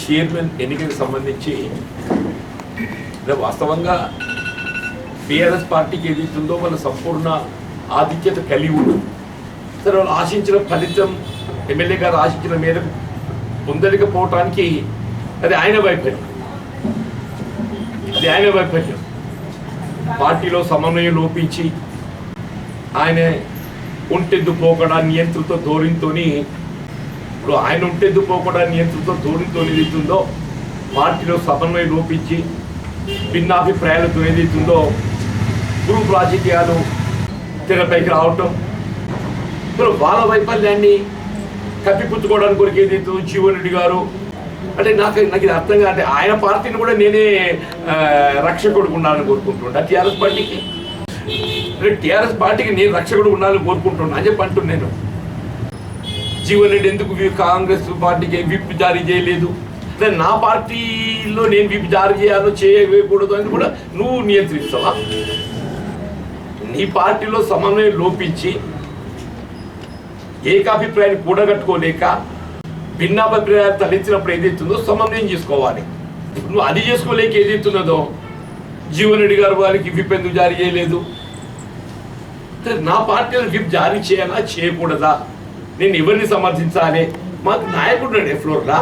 Chairman ఎన్నికలకు సంబంధించి వాస్తవంగా టీఆర్ఎస్ పార్టీకి ఏదైతుందో వాళ్ళ సంపూర్ణ ఆధిక్యత కలిగి ఉంది. సరే, వాళ్ళు ఆశించిన ఫలితం ఎమ్మెల్యే గారు ఆశించిన మేరకు పొందలేకపోవటానికి అది ఆయన వైఫల్యం. పార్టీలో సమన్వయం లోపించి ఆయన ఒంటెద్దు పోకడా నియంత్రిత ధోరణితో ఇప్పుడు ఆయన ఒంటెద్దు పోకడా నియంత్రిత ధోరణితో ఏదైతుందో పార్టీలో సమన్వయం లోపించి భిన్నాభిప్రాయాలతో ఏదైతుందో గ్రూప్ రాజకీయాలు తెరపైకి రావటం, వాళ్ళ వైఫల్యాన్ని కప్పిపుచ్చుకోవడానికి కొరకు ఏదైతుందో జీవన్ రెడ్డి గారు అంటే నాకు ఇది అర్థం కాదు. ఆయన పార్టీని కూడా నేనే రక్షకుడు ఉండాలని కోరుకుంటున్నా. టీఆర్ఎస్ పార్టీకి నేను రక్షకుడు ఉండాలని కోరుకుంటున్నా అని చెప్పి అంటున్నాను. జీవన్ రెడ్డి ఎందుకు కాంగ్రెస్ పార్టీకి విప్ జారీ చేయలేదు, నా పార్టీలో నేను విప్ జారీ చేయాలో చేయకూడదు అని కూడా నువ్వు నియంత్రిస్తావా? నీ పార్టీలో సమన్వయం లోపించి ఏకాభిప్రాయాన్ని కూడగట్టుకోలేక భిన్నాభిప్రాయాలు తలెత్తినప్పుడు ఏదైతుందో సమన్వయం చేసుకోవాలి. నువ్వు అది చేసుకోలేక ఏదైతున్నదో జీవన్ రెడ్డి గారు వారికి విప్ ఎందుకు జారీ చేయలేదు, నా పార్టీలో విప్ జారీ చేయాలా చేయకూడదా, నేను ఎవరిని సమర్థించాలి? మాకు నాయకుడు ఫ్లోర్లా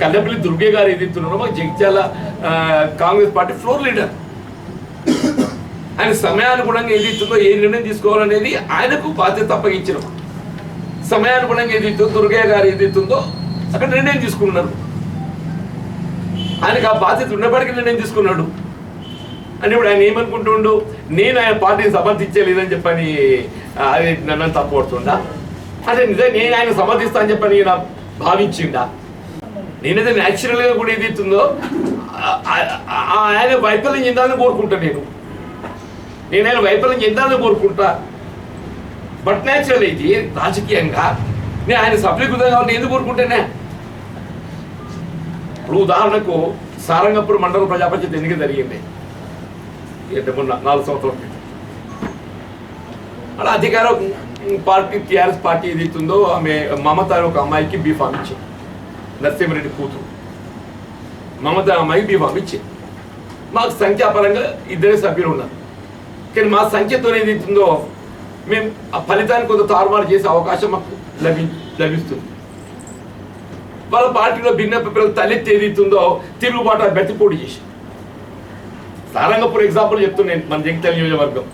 కల్లెపల్లి దుర్గే గారు ఏదైతున్నారో మాకు Jagtial Congress party floor leader. ఆయన సమయానుగుణంగా ఏదైతుందో ఏ నిర్ణయం తీసుకోవాలనేది ఆయనకు బాధ్యత అప్పగించిన సమయానుగుణంగా ఏదైతుందో దుర్గయ్య గారు ఏదైతుందో అక్కడ నిర్ణయం తీసుకున్నారు. ఆయనకు ఆ బాధ్యత ఉన్నప్పటికీ నిర్ణయం తీసుకున్నాడు. అంటే ఇప్పుడు ఆయన ఏమనుకుంటుండు, నేను ఆయన పార్టీని సమర్థించలేదని చెప్పని అది నన్ను తప్పడుతుండా? అదే నిజంగా నేను ఆయన సమర్థిస్తా అని చెప్పని నా భావించిండా? నేనైతే న్యాచురల్గా కూడా ఏదైతుందో ఆయన వైఫల్యం చెందాలని కోరుకుంటా. నేను ఆయన వైఫల్యం చెందాలని కోరుకుంటా. బట్ న్యాచురల్ అయితే రాజకీయంగా నేను ఆయన సఫలీకృతం కావాలని ఎందుకు కోరుకుంటేనే? ఇప్పుడు ఉదాహరణకు సారంగపూర్ మండల ప్రజాపంచాయతీ ఎన్నిక జరిగింది మొన్న 4 సంవత్సరాల క్రితం. అలా అధికార పార్టీ టీఆర్ఎస్ పార్టీ ఏదైతుందో ఆమె మమత ఒక అమ్మాయికి బీఫామ్ ఇచ్చింది. నరసింహారెడ్డి కూతురు మమత అమ్మాయికి బీఫామ్ ఇచ్చింది. మాకు సంఖ్యాపరంగా 2 సభ్యులు ఉన్నారు. కానీ మా సంఖ్యతో ఏదైతుందో మేము ఆ ఫలితాన్ని కొంత తారుమారు చేసే అవకాశం మాకు లభిస్తుంది. వాళ్ళ పార్టీలో భిన్నభిప్రాయాలు తలెత్తి ఏదైతుందో తిరుగుబాటు అభ్యర్థి పోటీ చేసి సారంగపూర్ ఎగ్జాంపుల్ చెప్తున్నాను. మన జగిత్యాల నియోజకవర్గం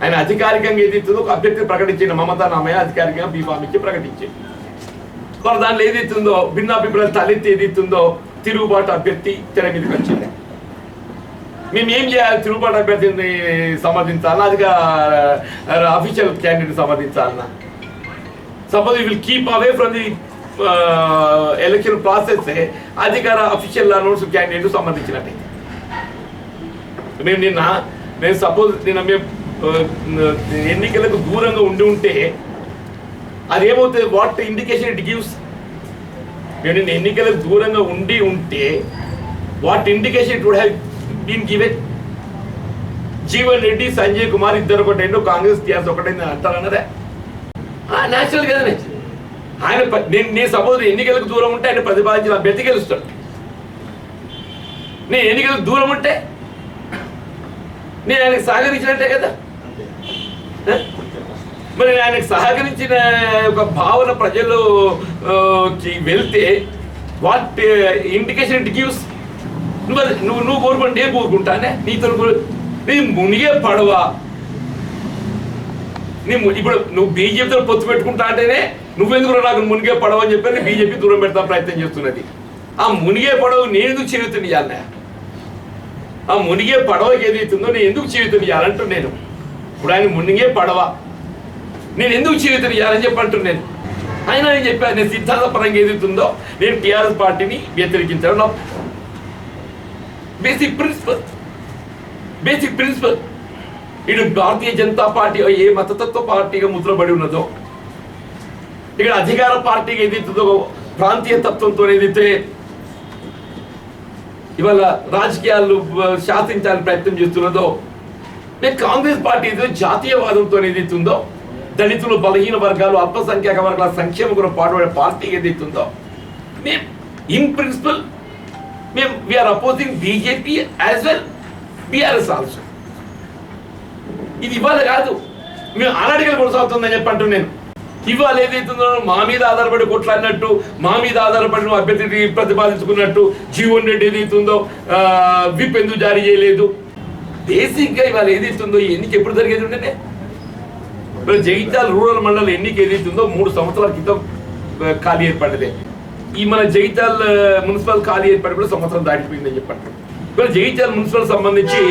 ఆయన అధికారికంగా ఏదైతుందో ఒక అభ్యర్థి ప్రకటించిన మమతా నామయ్య అధికారికంగా బీఫామ్ ఇచ్చి ప్రకటించింది. వాళ్ళ దాంట్లో ఏదైతుందో భిన్నాభిప్రాయాలు తలెత్తి ఏదైతుందో తిరుగుబాటు అభ్యర్థి తెర మీదకి వచ్చింది. మేము ఏం చేయాలి? తిరుగుబాటు అభ్యర్థిని సమర్థించాలన్నా, అదిగా అఫీషియల్ క్యాండిడేట్ సమర్థించాలన్నా? Suppose will keep away from the election process అధికార అఫీషియల్ అనౌన్స్ క్యాండిడేట్ సంబంధించినట్టే. నేను సపోజ్ మేము ఎన్నికలకు దూరంగా ఉంటే అదేమవుతుంది? What indication it gives? నేను ఎన్నికలకు దూరంగా ఉంటే what indication it would have been given? Jeevan Reddy, Sanjay Kumar ఇద్దరు ఒకటైందో కాంగ్రెస్ టీఆర్ఎస్ ఒకటైంది అంటారన్నదే న్యాచురల్ కదా. ఆయన నేను సపోజ్ ఎన్నికలకు దూరం ఉంటే ఆయన ప్రతిపాదించిన అభ్యర్థి గెలుస్తాడు. నేను ఎన్నికలకు దూరం ఉంటే నేను ఆయనకు సహకరించినట్టే కదా. మరి ఆయనకు సహకరించిన ఒక భావన ప్రజల్లోకి వెళ్తే వాట్ ఇండికేషన్ ఇట్ గివ్స్? నువ్వు కోరుకుంటే నేను కోరుకుంటానే నీతో నీ మునిగే పడవ. ఇప్పుడు నువ్వు బీజేపీతో పొత్తు పెట్టుకుంటా అంటేనే నువ్వెందుకు నాకు మునిగే పడవ అని చెప్పి బీజేపీ దూరం పెడతా ప్రయత్నం చేస్తున్నది. ఆ మునిగే పడవ నేను ఎందుకు జీవితం ఇవ్వాలన్నా? ఆ మునిగే పడవకి ఏదైతుందో నేను ఎందుకు జీవితం ఇవ్వాలంటూ నేను ఇప్పుడు ఆయన మునిగే పడవ నేను ఎందుకు జీవితం ఇవ్వాలని చెప్పి అంటున్నాను. ఆయన నేను చెప్పాను, నేను సిద్ధాంతపరంగా ఏదైతుందో నేను టీఆర్ఎస్ పార్టీని వ్యతిరేకించడం నా బేసిక్ ప్రిన్సిపల్. Basic principle. ఇటు భారతీయ జనతా పార్టీ ఏ మతతత్వ పార్టీగా ముద్రపడి ఉన్నదో, ఇక్కడ అధికార పార్టీకి ఏదైతుందో ప్రాంతీయ తత్వంతో ఏదైతే ఇవాళ రాజకీయాలు శాసించాలని ప్రయత్నం చేస్తున్నదో, మేము కాంగ్రెస్ పార్టీ ఏదైతే జాతీయవాదంతో ఏదైతుందో, దళితులు, బలహీన వర్గాలు, అల్పసంఖ్యాక వర్గాల సంక్షేమ కొరకు పాటుపడే పార్టీ ఏదైతుందో, మేము ఇన్ ప్రిన్సిపల్ మేము we are opposing BJP as well BRS also. ఇది ఇవాళ కాదు, మేము ఆనాటికలు కొనసాగుతుందని చెప్పంటూ నేను. ఇవాళ ఏదైతుందో మా మీద ఆధారపడి కొట్లాడినట్టు, మా మీద ఆధారపడి అభ్యర్థిని ప్రతిపాదించుకున్నట్టు, జీవన్ రెడ్డి ఏదైతుందో విప్ ఎందుకు జారీ చేయలేదు. బేసిక్గా ఇవాళ ఏదైతుందో ఈ ఎన్నిక ఎప్పుడు జరిగేది ఉండే, జగిత్యాల రూరల్ మండలం ఎన్నిక ఏదైతుందో 3 సంవత్సరాల క్రితం ఖాళీ ఏర్పడ్డదే. ఈ మన జగిత్యాల మున్సిపల్ ఖాళీ ఏర్పడి కూడా సంవత్సరం దాటిపోయిందని చెప్పండి. ఇవాళ జగిత్యాల మున్సిపల్ సంబంధించి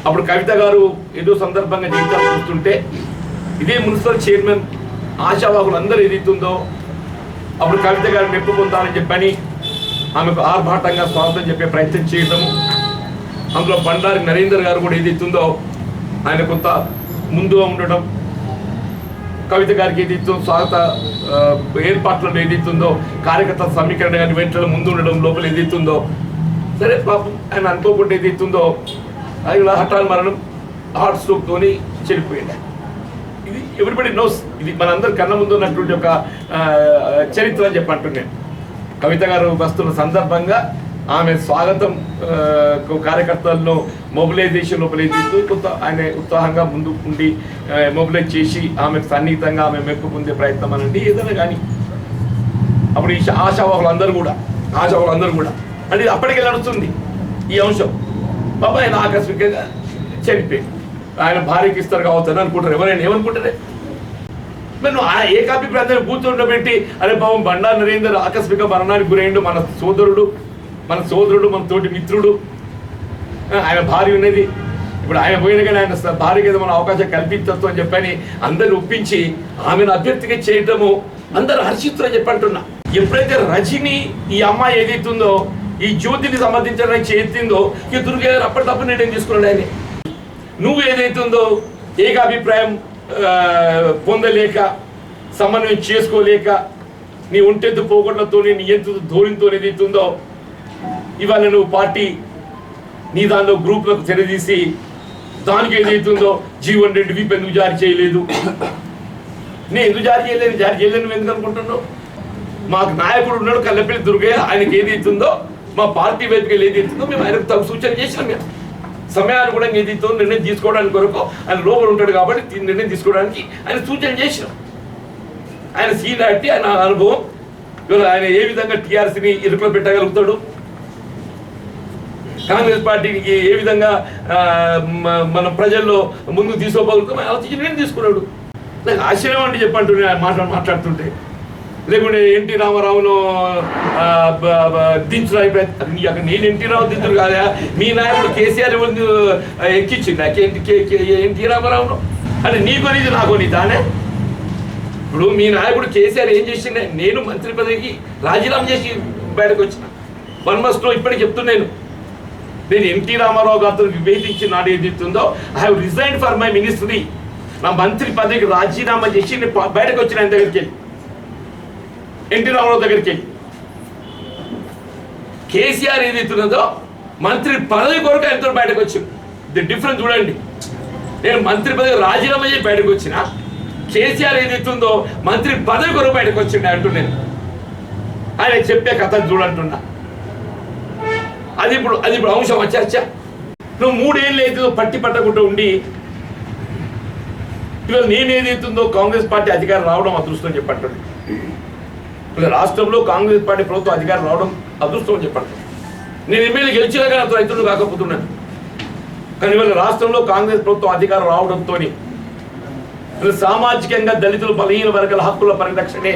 అప్పుడు కవిత గారు ఏదో సందర్భంగా జగిత్యాల చూస్తుంటే, ఇదే మున్సిపల్ చైర్మన్ ఆశావాహులు అందరూ ఏదైతుందో అప్పుడు కవిత గారు మెప్పు పొందాలని చెప్పని ఆమెకు ఆర్భాటంగా స్వాగతం చెప్పే ప్రయత్నం చేయడము. అందులో బండారి నరేందర్ గారు కూడా ఏదైతుందో ఆయన కొంత ముందుగా ఉండడం, కవిత గారికి ఏదైతుందో స్వాగత ఏర్పాట్లలో ఏదైతుందో కార్యకర్తల సమీకరణ కానీ వెంటనే ముందు ఉండడం, లోపల ఏదైతుందో సరే పాపం ఆయన అనుకోకుండా ఏదైతుందో ఆయన హఠాన్ మరణం, హార్ట్ స్ట్రోక్తోని చనిపోయింది. ఇది ఎవ్రీబడి నోస్, ఇది మనందరి కళ్ళ ముందు ఉన్నటువంటి ఒక చరిత్ర అని చెప్పంటున్నాను. కవిత గారు వస్తున్న సందర్భంగా ఆమె స్వాగతం కార్యకర్తలను మొబిలైజేషన్ లోపల కొంత ఆయన ఉత్సాహంగా ముందు ఉండి మొబిలైజ్ చేసి ఆమెకు సన్నిహితంగా ఆమె మెప్పు పొందే ప్రయత్నం అనండి ఏదైనా కానీ. అప్పుడు ఈ ఆశావాహులు అందరూ కూడా అంటే అప్పటికే నడుస్తుంది ఈ అంశం. బాబా ఆయన ఆకస్మికంగా చనిపోయి ఆయన భార్యకి ఇస్తారు కావచ్చు అని అనుకుంటారు. ఎవరైనా ఏమనుకుంటారే, మరి ఏకాభిప్రాయం కూర్చుండబెట్టి అరే బాబు బండారు నరేందర్ ఆకస్మిక మరణానికి గురైండు, మన సోదరుడు, మన తోటి మిత్రుడు, ఆయన భార్య ఉన్నది, ఇప్పుడు ఆయన పోయిన కానీ ఆయన భార్యకి ఏదో మన అవకాశం కల్పించవచ్చు అని చెప్పని అందరిని ఒప్పించి ఆమెను అభ్యర్థిగా చేయటము అందరూ హర్షిస్తుని చెప్పంటున్నా. ఎప్పుడైతే రజని ఈ అమ్మాయి ఏదైతుందో ఈ జ్యోతిని సమర్థించడానికి చేస్తుందో ఇక దుర్గా గారు అప్పటికప్పుడు నిర్ణయం తీసుకున్నాడు. ఆయన నువ్వు ఏదైతుందో ఏకాభిప్రాయం పొందలేక, సమన్వయం చేసుకోలేక, నీ ఒంటెత్తు పోగొట్లతో నీ ఎంతు ధోరణితో ఏదైతుందో ఇవాళ నువ్వు పార్టీ నీ దానిలో గ్రూప్లకు తెరదీసి దానికి ఏదైతుందో జీవన్ రెడ్డి విప్ ఎందుకు జారీ చేయలేదు, నేను ఎందుకు జారీ చేయలేదు నువ్వు ఎందుకు అనుకుంటున్నావు? మాకు నాయకుడు ఉన్నాడు కల్లెపల్లి దుర్గయ్య, ఆయనకి ఏదైతుందో మా పార్టీ వేదికలు ఏదైతుందో మేము ఆయనకు తగు సూచన చేసినాం. మేము సమయాన్ని కూడా ఏదైతుందో నిర్ణయం తీసుకోవడానికి కొరకు ఆయన లోపల ఉంటాడు కాబట్టి నిర్ణయం తీసుకోవడానికి ఆయన సూచన చేసినాం. ఆయన సీనియారిటీ, ఆయన అనుభవం, ఇవాళ ఆయన ఏ విధంగా టీఆర్ఎస్ని ఇరుకులో పెట్టగలుగుతాడు, కాంగ్రెస్ పార్టీకి ఏ విధంగా మన ప్రజల్లో ముందుకు తీసుకోగలుగుతాం ఆలోచించి నిర్ణయం తీసుకున్నాడు. నాకు ఆశ్చర్యం అంటే చెప్పంటున్నా మాట్లాడుతుంటే. లేకుంటే ఎన్టీ రామారావును దించుడు అయిపోయింది. అక్కడ నేను ఎన్టీ రావు దించుడు కాదా, మీ నాయకుడు కేసీఆర్ ఎక్కించింది ఎన్టీ రామారావును అంటే నీకో నీది నాకో నీ తానే. ఇప్పుడు మీ నాయకుడు కేసీఆర్ ఏం చేసిండే, నేను మంత్రి పదవికి రాజీనామా చేసి బయటకు వచ్చిన 1 monthలో ఇప్పటికి చెప్తున్నాను. నేను ఎన్టీ రామారావు గారితో విభేదించిన నాడు ఏదైతుందో I have resign for my ministry, నా మంత్రి పదవికి రాజీనామా చేసి నేను బయటకు వచ్చిన ఆయన దగ్గరికి వెళ్ళి, ఎన్టీ రామారావు దగ్గరికి వెళ్ళి. కేసీఆర్ ఏదైతున్నదో మంత్రి పదవి కొరకు ఆయనతో బయటకు వచ్చి, ది డిఫరెన్స్ చూడండి. నేను మంత్రి పదవి రాజీనామా చేసి బయటకు వచ్చిన, కేసీఆర్ ఏదైతుందో మంత్రి పదవి కొరకు బయటకు వచ్చిండే అంటున్నాను. ఆయన చెప్పే కథ చూడంటున్నా. అది ఇప్పుడు అంశం చర్చ. నువ్వు 3 ఏళ్ళు ఏదో పట్టి పట్టకుండా ఉండి ఇవాళ నేనేదైతుందో కాంగ్రెస్ పార్టీ అధికారం రావడం అదృష్టం చెప్పండి. ఇలా రాష్ట్రంలో కాంగ్రెస్ పార్టీ ప్రభుత్వం అధికారం రావడం అదృష్టం అని చెప్పండి. నేను ఎమ్మెల్యే గెలిచినా కానీ అతను రైతులు కాకపోతున్నాను. కానీ ఇవాళ రాష్ట్రంలో కాంగ్రెస్ ప్రభుత్వం అధికారం రావడంతో సామాజికంగా దళితులు, బలహీన వర్గాల హక్కుల పరిరక్షణే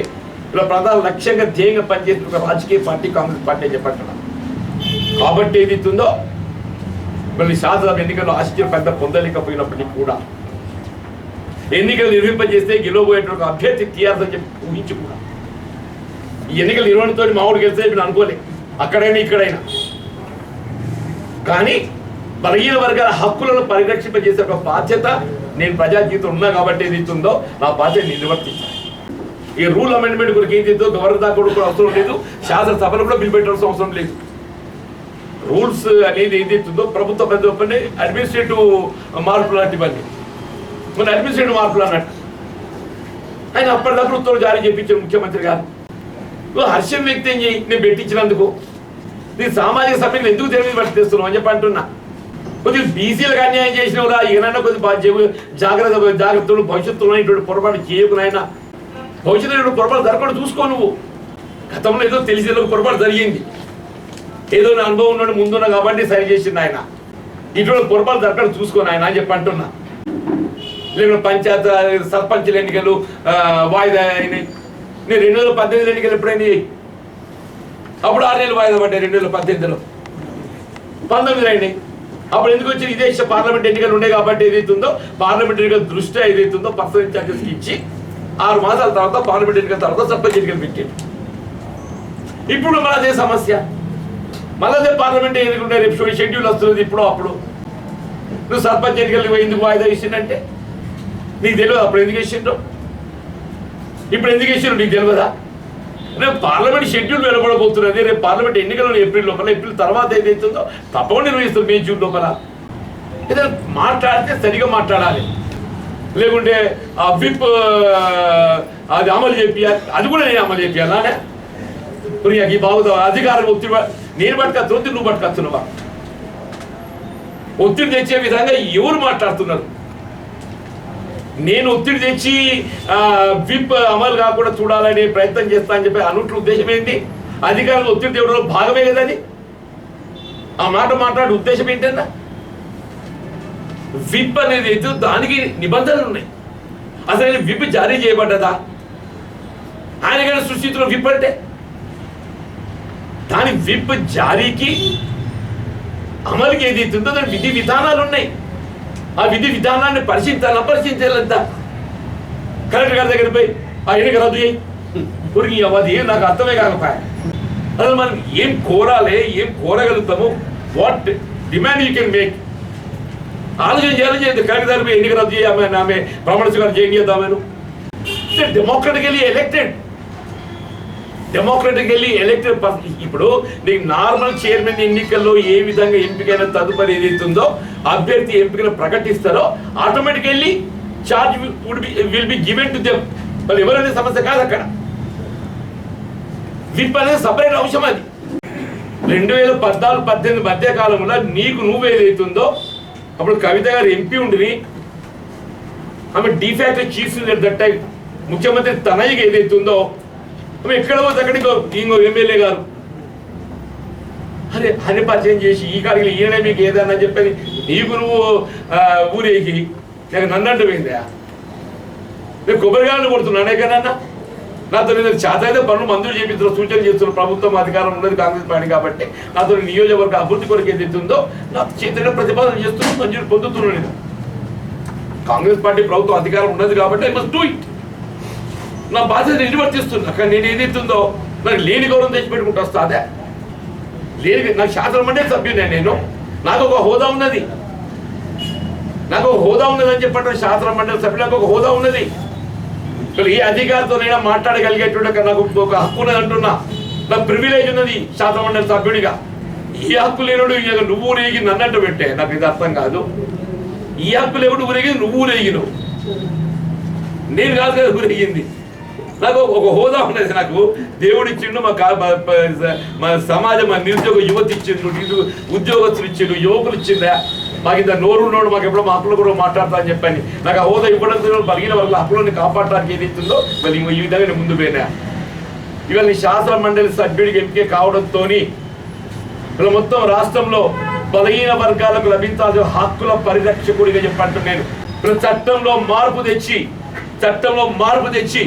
ఇలా ప్రధాన లక్ష్యంగా ధ్యేయంగా పనిచేస్తున్న ఒక రాజకీయ పార్టీ కాంగ్రెస్ పార్టీ అని చెప్పంటున్నాను. కాబట్టి ఏదైతుందో మళ్ళీ శాసనసభ ఎన్నికల్లో ఆశించిన పెద్ద పొందలేకపోయినప్పటికీ కూడా ఎన్నికలు నిర్వహింపజేస్తే గెలవబోయేటువంటి అభ్యర్థి టీఆర్ఎస్ అని చెప్పి ఊహించి కూడా ఈ ఎన్నికలు నిర్వహణతో మామూలు గెలిస్తే నేను అనుకోలే, అక్కడైనా ఇక్కడైనా. కానీ బలహీన వర్గాల హక్కులను పరిరక్షింపజేసే ఒక బాధ్యత నేను ప్రజా జీవితం ఉన్నా కాబట్టి ఏదైతుందో నా బాధ్యత నేను నిర్వర్తించాను. ఈ రూల్ అమెండ్మెంట్ గురించి ఏదైతుందో గవర్నర్ దాకా కూడా అవసరం లేదు, శాసనసభలో కూడా బిల్ పెట్టాల్సిన అవసరం లేదు. రూల్స్ అనేది ఏదైతుందో ప్రభుత్వ పెద్ద అడ్మినిస్ట్రేటివ్ మార్పులు లాంటివన్నీ మన అడ్మినిస్ట్రేటివ్ మార్పులు అన్నట్టు ఆయన అప్పటిదప్పుడు ఉత్తర్వులు జారీ చేయించారు ముఖ్యమంత్రి గారు. నువ్వు హర్షం వ్యక్తం చేయి, నేను పెట్టించినందుకు నీ సామాజిక సభ్యులు ఎందుకు తెలివి పట్టిస్తున్నావు అని చెప్పి అంటున్నా. కొద్దిగా బీసీలకు అన్యాయం చేసినవురా, ఏనన్నా కొద్దిగా జాగ్రత్తలు భవిష్యత్తులో ఇటువంటి పొరపాటు చేయకునైనా భవిష్యత్తు పొరపాటు జరగకుండా చూసుకో. నువ్వు గతంలో ఏదో తెలిసి పొరపాటు జరిగింది, ఏదో నా అనుభవం ఉన్నాడు ముందున్నా కాబట్టి సరి చేసింది ఆయన. ఇటువంటి పొరపాటు జరగకుండా చూసుకోను ఆయన అని చెప్పి అంటున్నా. లేకుంటే పంచాయత్ సర్పంచ్ల ఎన్నికలు వాయిదా అయినాయి. నేను 2018 ఎన్నికలు ఎప్పుడైనా అప్పుడు 6 నెలలు వాయిదా పడ్డాయి. 2018లో 19 అయినాయి. అప్పుడు ఎందుకు వచ్చి ఇదే పార్లమెంట్ ఎన్నికలు ఉండే కాబట్టి ఏదైతుందో పార్లమెంట్ ఎన్నికల దృష్ట్యా ఏదైతుందో పర్సనల్ ఇన్ఛార్జెస్కి ఇచ్చి 6 మాసాల తర్వాత పార్లమెంట్ ఎన్నికల తర్వాత సర్పంచ్ ఎన్నికలు పెట్టాడు. ఇప్పుడు మన అదే సమస్య, మళ్ళీ అదే పార్లమెంట్ ఎన్నికలు ఉండే రేపు షెడ్యూల్ వస్తున్నది. ఇప్పుడు అప్పుడు నువ్వు సర్పంచ్ ఎన్నికలు ఎందుకు వాయిదా ఇచ్చిందంటే నీకు తెలియదు. అప్పుడు ఎందుకు ఇచ్చిండ్రు, ఇప్పుడు ఎందుకు ఇచ్చిండ్రు నీకు తెలియదా? రేపు పార్లమెంట్ షెడ్యూల్ వెలువడబోతున్నది. రేపు పార్లమెంట్ ఎన్నికలు ఏప్రిల్ లోపల, ఏప్రిల్ తర్వాత ఏదైతుందో తప్పకుండా నిర్వహిస్తారు మే జూన్ లోపల. ఏదైనా మాట్లాడితే సరిగా మాట్లాడాలి, లేకుంటే ఆ విప్ అది అమలు చేయాలి. అది కూడా నేను అమలు చేయాలి. ఈ బాబు అధికారం ఒత్తిడి నేను పట్టుకొచ్చు, నువ్వు పట్టుకొచ్చున్నావా? ఒత్తిడి తెచ్చే విధంగా ఎవరు మాట్లాడుతున్నారు? నేను ఒత్తిడి తెచ్చి విప్ అమలు కాకుండా చూడాలనే ప్రయత్నం చేస్తా అని చెప్పి అనుట్ల ఉద్దేశం ఏంటి? అధికారులు ఒత్తిడి తేవడంలో భాగమే కదా అది. ఆ మాట మాట్లాడే ఉద్దేశం ఏంటన్నా? విప్ అనేది అయితే దానికి నిబంధనలు ఉన్నాయి. అసలు విప్ జారీ చేయబడ్డదా? ఆయన కానీ సృష్టించిన విప్ అంటే దాని విప్ జారీకి అమలుకి ఏదైతే ఉందో దాని విధి విధానాలు ఉన్నాయి. ఆ విధి విధానాన్ని పరిశీలించాలంతా కలెక్టర్ గారి దగ్గర పోయి ఆ ఎన్నిక రద్దు చేయి ఊరికి అది నాకు అర్థమే కాకపోయా. అసలు మనం ఏం కోరాలి, ఏం కోరగలుగుతాము, what demand you can make ఆలోచన చేయాలని చేయండి. కలెక్టర్ దగ్గర పోయి ఎన్నిక రద్దు చేయాలి, ఆమె ప్రమాణ స్వీకారం చేద్దామను. డెమోక్రటికల్లీ ఎలక్టెడ్ ఇప్పుడు నీకు నార్మల్ చైర్మన్ ఎన్నికల్లో ఏ విధంగా ఎంపికైన తదుపరి ఏదైతుందో అభ్యర్థి ఎంపికను ప్రకటిస్తారో automatically charge will be given to them. మరి ఎవరనే సమస్య కాదు అక్కడ. విప్ అనేది సపరేట్ అంశం. అది 2014-18 మధ్య కాలంలో నీకు నువ్వేదైతుందో అప్పుడు కవిత గారు ఎంపీ ఉండి ఆమె డిఫాక్టో చీఫ్ దట్ టైం ముఖ్యమంత్రి తనయ్యగా ఏదైతుందో ఆమె ఎక్కడ పోతే అక్కడికి ఇంకో ఎమ్మెల్యే గారు అరే అని పరిచయం చేసి ఈ కాడికి ఈయన మీకు ఏదన్నా చెప్పని నీకు నువ్వు ఊరేగి నాకు నన్నంటూ పోయిందా? నేను కొబ్బరికాయలు కొడుతున్నానే కదన్నా. నాతో నేను చేత అయితే పనులు మంజూరు చేపిస్తున్న సూచనలు చేస్తున్న ప్రభుత్వం అధికారం ఉన్నది కాంగ్రెస్ పార్టీ కాబట్టి నాతో నియోజకవర్గ అభివృద్ధి కొరకు ఏదైతుందో నా చేతిలో ప్రతిపాదన చేస్తూ మంజూరు పొందుతున్నాను. నేను కాంగ్రెస్ పార్టీ ప్రభుత్వం అధికారం ఉన్నది కాబట్టి ఐ మస్ట్ డూ ఇట్. నా బాధ్యత నిర్వర్తిస్తున్నా. కానీ నేను ఏదైతుందో నాకు లేని గౌరవం తెచ్చిపెట్టుకుంటూ వస్తా. అదే లేని నాకు శాసన మండలి సభ్యునే నేను, నాకు ఒక హోదా ఉన్నది, అని చెప్పండి. శాసన మండలి సభ్యులు నాకు ఒక హోదా ఉన్నది. ఏ అధికారితోనైనా మాట్లాడగలిగేటువంటి నాకు ఒక హక్కు ఉన్నది అంటున్నా. నాకు ప్రివిలేజ్ ఉన్నది శాసన మండలి సభ్యుడిగా. ఈ హక్కు లేనుడు నువ్వు ఊరేగి నన్నట్టు పెట్టే నాకు ఇది అర్థం కాదు. ఈ హక్కు లేకుండా ఊరేగి నువ్వు ఊరేగిను, నేను కాదు కదా ఊరేగింది. నాకు ఒక హోదా ఉన్నది, నాకు దేవుడు ఇచ్చిండు, మా సమాజం మా నిరుద్యోగ యువత ఇచ్చిండు, ఉద్యోగస్తులు ఇచ్చిండు, యువకులు ఇచ్చిందా. మాకు ఇంత నోరున్నాడు, మాకు ఎప్పుడో మా హక్కులు కూడా మాట్లాడతా అని చెప్పని నాకు ఆ హోదా ఇవ్వడంతో బలిగిన వాళ్ళ హక్కులను కాపాడడానికి ఏది ఇస్తుందో మరి ఈ విధంగా నేను ముందు పోయినా. ఇవాళ నీ శాసన మండలి సభ్యుడికి ఎంపిక కావడంతో ఇలా మొత్తం రాష్ట్రంలో బలహీన వర్గాలకు లభించాల్సిన హక్కుల పరిరక్షకుడిగా చెప్పంటూ నేను చట్టంలో మార్పు తెచ్చి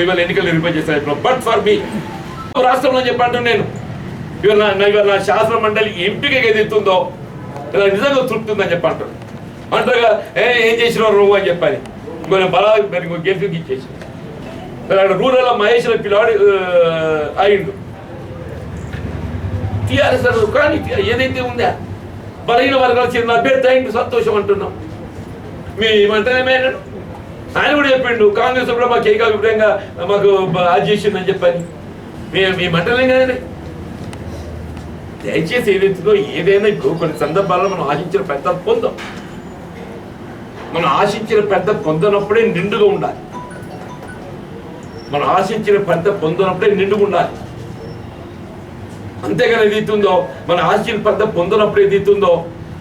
ఇవాళ ఎన్నికలు నిర్వహించేస్తాను. బట్ ఫర్ మీ రాష్ట్రంలో చెప్పంటూ నేను ఇవాళ నా శాసన మండలి ఎంపిక ఏదైతుందో ఇలా నిజంగా తృప్తి ఉందని చెప్పంటారు. అంటారుగా ఏం చేసినావు నువ్వు అని చెప్పని ఇంకొక బలా గెలిపి ఇచ్చేసి అక్కడ రూరల్ మహేష్ పిల్లవాడు అయిండు టీఆర్ఎస్. కానీ ఏదైతే ఉందా బలహీన వర్గాలు చెందిన అభ్యర్థి అయింది, సంతోషం అంటున్నాం. మీ మంత్రి ఆయన కూడా చెప్పిండు, కాంగ్రెస్ కూడా మాకు ఏకాభిప్రాయంగా మాకు అది చేసిందని చెప్పని. మీ మంటలేం కదండి. దయచేసి ఏదైతుందో ఏదైనా ఇప్పుడు కొన్ని సందర్భాల్లో మనం ఆశించిన పెద్ద పొందాం. మనం ఆశించిన పెద్ద పొందనప్పుడే నిండుగా ఉండాలి. మనం ఆశించిన పెద్ద పొందనప్పుడే నిండుగా ఉండాలి. అంతేగాని ఏదైతుందో మన ఆశించిన పెద్ద పొందనప్పుడు ఏదైతుందో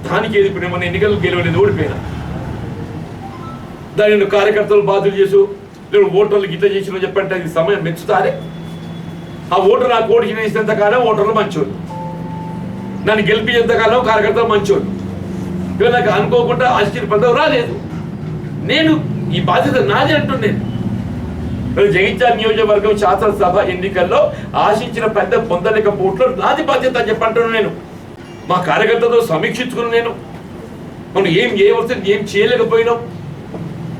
దానికి ఏది ఇప్పుడు మన ఎన్నికలు గెలవలేదు, ఓడిపోయినా దానిని కార్యకర్తలు బాధ్యులు చేసు లేదు ఓటర్లు గిట్ల చేసిన చెప్పంటే అది సమయం మెచ్చుతారే. ఆ ఓటర్ నాకు ఓటు చేసినంత కాలం ఓటర్లు మంచోళ్ళు, నన్ను గెలిపించేంత కాలం కార్యకర్తలు మంచోళ్ళు. ఇవాళ నాకు అనుకోకుండా ఆశ్చర్య పదవి రాలేదు. నేను ఈ బాధ్యత నాది అంటున్నాను. జగిత్యాల నియోజకవర్గం శాసనసభ ఎన్నికల్లో ఆశించిన పెద్ద పొందలేకపోవట్లో నాది బాధ్యత అని చెప్పంటున్నాను. నేను మా కార్యకర్తతో సమీక్షించుకుని నేను మనం ఏం చేయవలసి ఏం చేయలేకపోయినాం,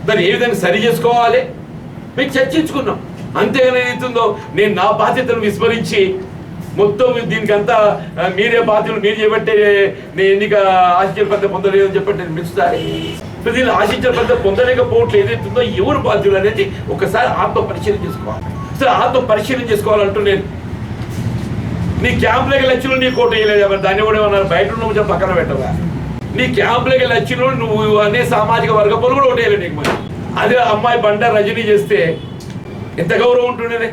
దాన్ని ఏ విధంగా సరి చేసుకోవాలి మేము చర్చించుకున్నాం. అంతేగాని ఏదైతుందో నేను నా బాధ్యతను విస్మరించి మొత్తం దీనికంతా మీరే బాధ్యతలు మీరు చేపట్టే నేను ఎన్నిక ఆశించిన పెద్ద పొందలేదని చెప్పండి మెచ్చుతారు. దీన్ని ఆశించిన పెద్ద పొందలేకపోవట్లు ఏదైతుందో ఎవరు బాధ్యులు అనేది ఒకసారి ఆత్మ పరిశీలన చేసుకోవాలి. సరే ఆత్మ పరిశీలన చేసుకోవాలంటూ నేను నీ క్యాంపులకి లక్షలు నీ కోట వేయలేదు, దాన్ని కూడా ఏమన్నారు బయట ఉన్న పక్కన పెట్టవా. నీ క్యాంపులకి లక్షలు నువ్వు అనే సామాజిక వర్గ పనులు కూడా ఒకటి వేయలేదు నీకు. మరి అదే అమ్మాయి బండ రజనీ చేస్తే ఎంత గౌరవం ఉంటుండే.